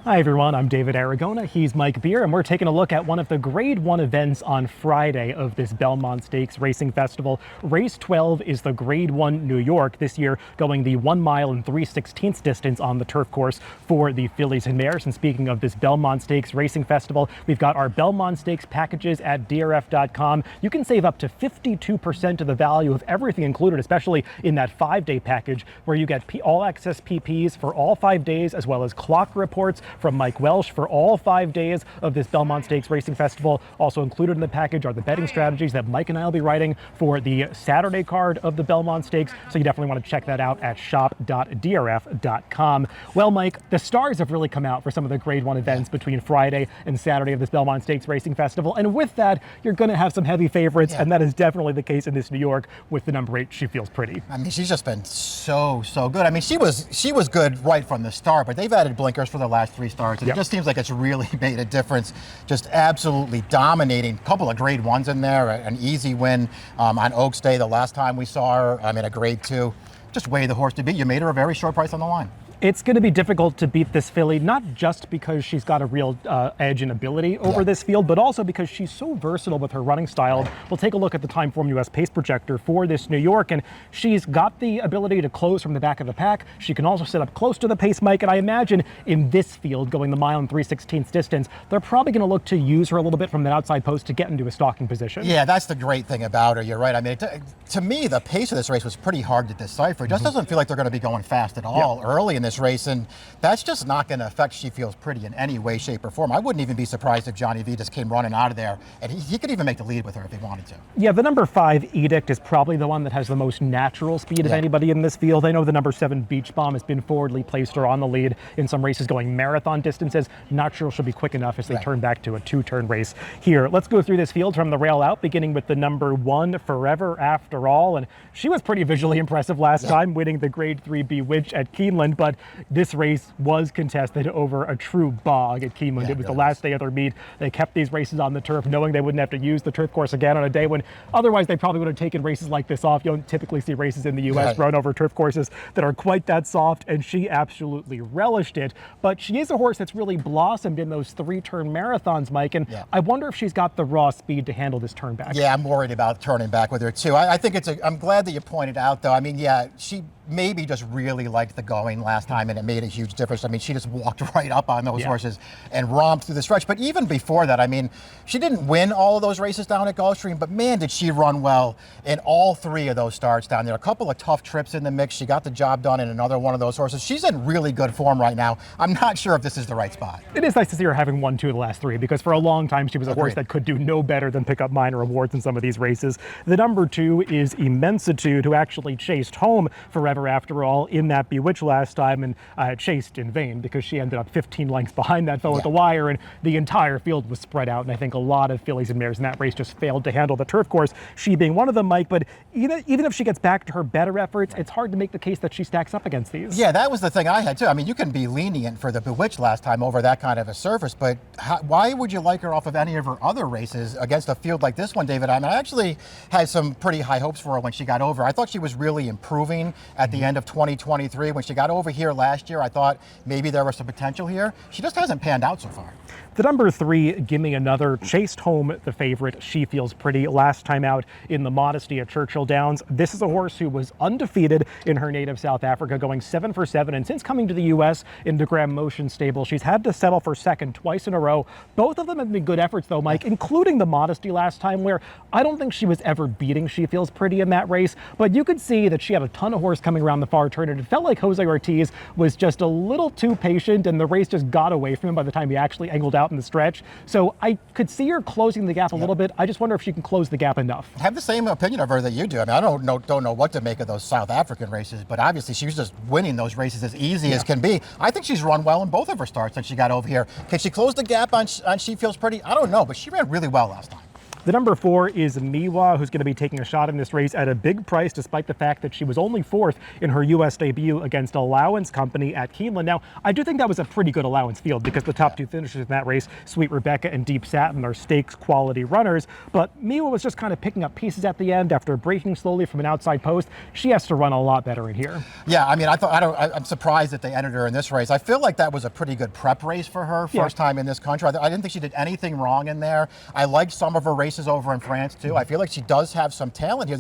Hi everyone, I'm David Aragona, he's Mike Beer, and we're taking a look at one of the Grade 1 events on Friday of this Belmont Stakes Racing Festival. Race 12 is the Grade 1 New York, this year going the 1 mile and 3/16 distance on the turf course for the fillies and mares. And speaking of this Belmont Stakes Racing Festival, we've got our Belmont Stakes packages at DRF.com. You can save up to 52% of the value of everything included, especially in that 5-day package where you get all-access PPs for all 5 days, as well as clock reports from Mike Welsh for all 5 days of this Belmont Stakes Racing Festival. Also included in the package are the betting strategies that Mike and I will be writing for the Saturday card of the Belmont Stakes, so you definitely want to check that out at shop.drf.com. Well, Mike, the stars have really come out for some of the Grade 1 events between Friday and Saturday of this Belmont Stakes Racing Festival, and with that, you're going to have some heavy favorites, and that is definitely the case in this New York with the number 8, She Feels Pretty. I mean, she's just been so good. I mean, she was good right from the start, but they've added blinkers for the last 3 starts, and it just seems like it's really made a difference. Just absolutely dominating. A couple of Grade 1s in there, an easy win on Oaks Day the last time we saw her. I mean, a Grade 2. Just way the horse to beat. You made her a very short price on the line. It's going to be difficult to beat this filly, not just because she's got a real edge and ability over this field, but also because she's so versatile with her running style. We'll take a look at the Timeform US pace projector for this New York, and she's got the ability to close from the back of the pack. She can also sit up close to the pace, Mike, and I imagine in this field, going the 1 mile and 3/16 distance, they're probably going to look to use her a little bit from that outside post to get into a stalking position. Yeah, that's the great thing about her. You're right. I mean, to me, the pace of this race was pretty hard to decipher. It just doesn't feel like they're going to be going fast at all early in this race, and that's just not going to affect She Feels Pretty in any way, shape, or form. I wouldn't even be surprised if Johnny V just came running out of there, and he could even make the lead with her if he wanted to. Yeah, the number 5, Edict, is probably the one that has the most natural speed of anybody in this field. I know the number 7, Beach Bomb, has been forwardly placed or on the lead in some races going marathon distances. Not sure she'll be quick enough as they turn back to a 2-turn race here. Let's go through this field from the rail out, beginning with the number 1, Forever After All. And she was pretty visually impressive last time, winning the Grade 3 Bewitch at Keeneland, but this race was contested over a true bog at Keeneland. It was the last day of their meet. They kept these races on the turf, knowing they wouldn't have to use the turf course again on a day when otherwise they probably would have taken races like this off. You don't typically see races in the U.S. run over turf courses that are quite that soft, and she absolutely relished it. But she is a horse that's really blossomed in those 3-turn marathons, Mike, and I wonder if she's got the raw speed to handle this turn back. Yeah, I'm worried about turning back with her too. I think I'm glad that you pointed out, though. I mean, yeah, she maybe just really liked the going last time, and it made a huge difference. I mean, she just walked right up on those horses and romped through the stretch. But even before that, I mean, she didn't win all of those races down at Gulfstream, but man, did she run well in all 3 of those starts down there. A couple of tough trips in the mix. She got the job done in another one of those horses. She's in really good form right now. I'm not sure if this is the right spot. It is nice to see her having won 2 of the last 3, because for a long time she was a horse that could do no better than pick up minor awards in some of these races. The number 2 is Immensitude, who actually chased home Forever After All in that Bewitch last time, and chased in vain because she ended up 15 lengths behind that foe at the wire, and the entire field was spread out, and I think a lot of fillies and mares in that race just failed to handle the turf course, she being one of them, Mike. But even if she gets back to her better efforts, it's hard to make the case that she stacks up against these. Yeah, that was the thing I had too. I mean, you can be lenient for the Bewitch last time over that kind of a surface, but why would you like her off of any of her other races against a field like this one, David? I mean, I actually had some pretty high hopes for her when she got over. I thought she was really improving at the end of 2023. When she got over here last year, I thought maybe there was some potential here. She just hasn't panned out so far. The number 3, Gimme Another, chased home the favorite She Feels Pretty last time out in the Modesty at Churchill Downs. This is a horse who was undefeated in her native South Africa, going 7 for 7, and since coming to the U.S. in the Graham Motion stable, she's had to settle for second twice in a row. Both of them have been good efforts, though, Mike, including the Modesty last time, where I don't think she was ever beating She Feels Pretty in that race, but you could see that she had a ton of horse coming around the far turn, and it felt like Jose Ortiz was just a little too patient, and the race just got away from him by the time he actually angled out in the stretch. So I could see her closing the gap a little bit. I just wonder if she can close the gap enough. I have the same opinion of her that you do. I mean, I don't know what to make of those South African races, but obviously she was just winning those races as easy as can be. I think she's run well in both of her starts since she got over here. Can she close the gap on She Feels Pretty? I don't know, but she ran really well last time. The number 4 is Miwa, who's going to be taking a shot in this race at a big price, despite the fact that she was only 4th in her U.S. debut against Allowance Company at Keeneland. Now, I do think that was a pretty good Allowance field because the top 2 finishers in that race, Sweet Rebecca and Deep Satin, are stakes quality runners. But Miwa was just kind of picking up pieces at the end after breaking slowly from an outside post. She has to run a lot better in here. Yeah, I mean, I'm surprised that they entered her in this race. I feel like that was a pretty good prep race for her, first time in this country. I didn't think she did anything wrong in there. I liked some of her races over in France too. I feel like she does have some talent here.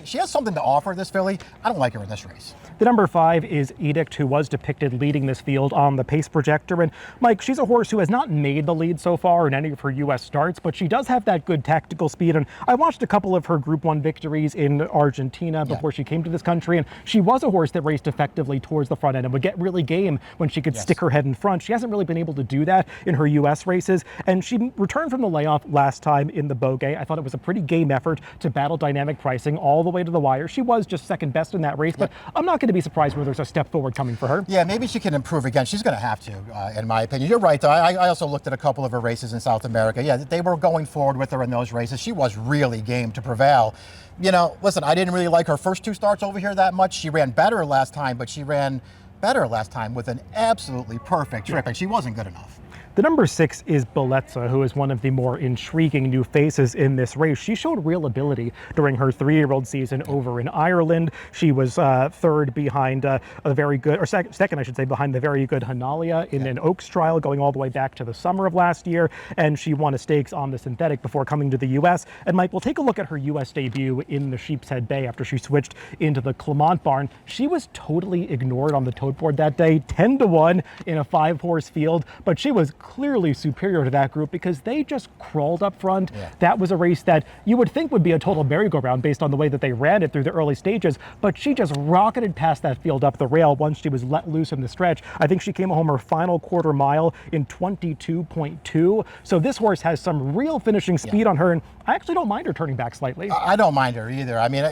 She has something to offer, this filly. I don't like her in this race. The number 5 is Edict, who was depicted leading this field on the pace projector. And Mike, she's a horse who has not made the lead so far in any of her U.S. starts, but she does have that good tactical speed. And I watched a couple of her Group 1 victories in Argentina before she came to this country, and she was a horse that raced effectively towards the front end and would get really game when she could stick her head in front. She hasn't really been able to do that in her U.S. races, and she returned from the layoff last time in the Bogey. I thought it was a pretty game effort to battle dynamic pricing all the way to the wire. She was just second best in that race, but I'm not going to be surprised when there's a step forward coming for her. Yeah, maybe she can improve again. She's going to have to, in my opinion. You're right, though. I also looked at a couple of her races in South America. Yeah, they were going forward with her in those races. She was really game to prevail. You know, listen, I didn't really like her first 2 starts over here that much. She ran better last time, but she ran better last time with an absolutely perfect trip, and she wasn't good enough. The number 6 is Bellezza, who is one of the more intriguing new faces in this race. She showed real ability during her 3-year-old season over in Ireland. She was third behind second, I should say, behind the very good Hanalia in an Oaks trial going all the way back to the summer of last year. And she won a stakes on the synthetic before coming to the U.S. And Mike, we'll take a look at her U.S. debut in the Sheepshead Bay after she switched into the Clement barn. She was totally ignored on the tote board that day, 10-1 in a 5-horse field, but she was clearly superior to that group because they just crawled up front. That was a race that you would think would be a total merry-go-round based on the way that they ran it through the early stages, but she just rocketed past that field up the rail once she was let loose in the stretch. I think she came home her final quarter mile in 22.2. So this horse has some real finishing speed on her, and I actually don't mind her turning back slightly. I don't mind her either. I mean,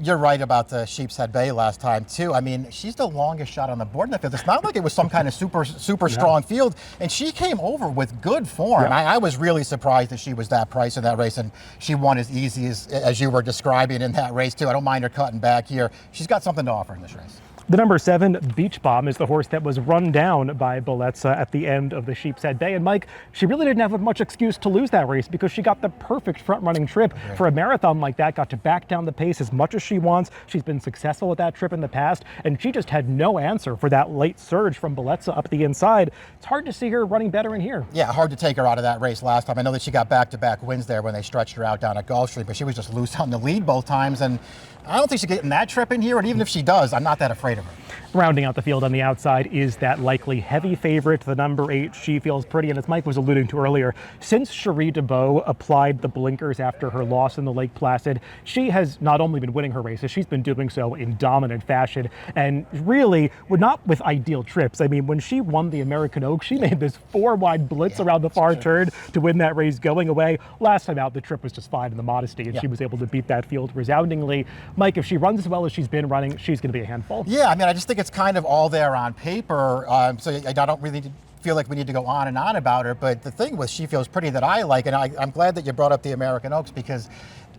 you're right about the Sheepshead Bay last time too. I mean, she's the longest shot on the board in that field. It's not like it was some kind of super strong field, and she came over with good form. I was really surprised that she was that price in that race, and she won as easy as you were describing in that race too. I don't mind her cutting back here. She's got something to offer in this race. The number 7, Beach Bomb, is the horse that was run down by Bellezza at the end of the Sheepshead Bay. And Mike, she really didn't have much excuse to lose that race because she got the perfect front-running trip for a marathon like that, got to back down the pace as much as she wants. She's been successful with that trip in the past, and she just had no answer for that late surge from Bellezza up the inside. It's hard to see her running better in here. Yeah, hard to take her out of that race last time. I know that she got back-to-back wins there when they stretched her out down at Gulfstream, but she was just loose on the lead both times, and I don't think she's getting that trip in here, and even if she does, I'm not that afraid of her. Rounding out the field on the outside is that likely heavy favorite, the number 8, She Feels Pretty. And as Mike was alluding to earlier, since Cherie DeBeau applied the blinkers after her loss in the Lake Placid, she has not only been winning her races, she's been doing so in dominant fashion, and really, not with ideal trips. I mean, when she won the American Oak, she made this 4-wide blitz around the far turn to win that race going away. Last time out, the trip was just fine in the Modesty, and she was able to beat that field resoundingly. Mike, if she runs as well as she's been running, she's going to be a handful. Yeah, I mean, I just think it's kind of all there on paper, so I don't really feel like we need to go on and on about her, but the thing with She Feels Pretty that I like, and I'm glad that you brought up the American Oaks, because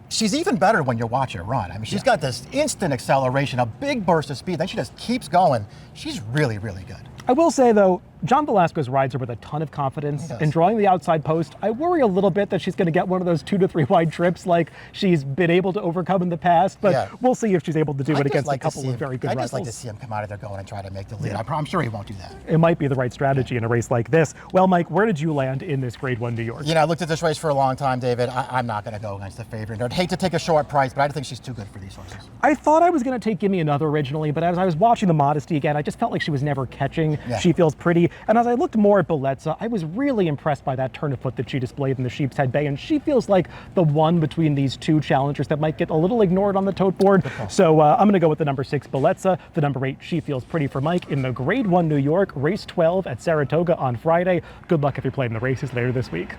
she's even better when you watch her run. I mean, she's got this instant acceleration, a big burst of speed, then she just keeps going. She's really, really good. I will say, though, John Velasquez rides her with a ton of confidence, and drawing the outside post, I worry a little bit that she's going to get one of those 2 to 3 wide trips like she's been able to overcome in the past, but we'll see if she's able to do it against a couple of very good rivals. I just like to see him come out of there going and try to make the lead. I'm sure he won't do that. It might be the right strategy in a race like this. Well, Mike, where did you land in this Grade 1 New York? You know, I looked at this race for a long time, David. I'm not going to go against the favorite. I'd hate to take a short price, but I think she's too good for these horses. I thought I was going to take Gimme Another originally, but as I was watching the Modesty again, I just felt like she was never catching She Feels Pretty. And as I looked more at Bellezza, I was really impressed by that turn of foot that she displayed in the Sheepshead Bay, and she feels like the one between these two challengers that might get a little ignored on the tote board. So I'm going to go with the number 6, Bellezza, the number 8, She Feels Pretty for Mike in the Grade 1 New York, race 12 at Saratoga on Friday. Good luck if you're playing the races later this week.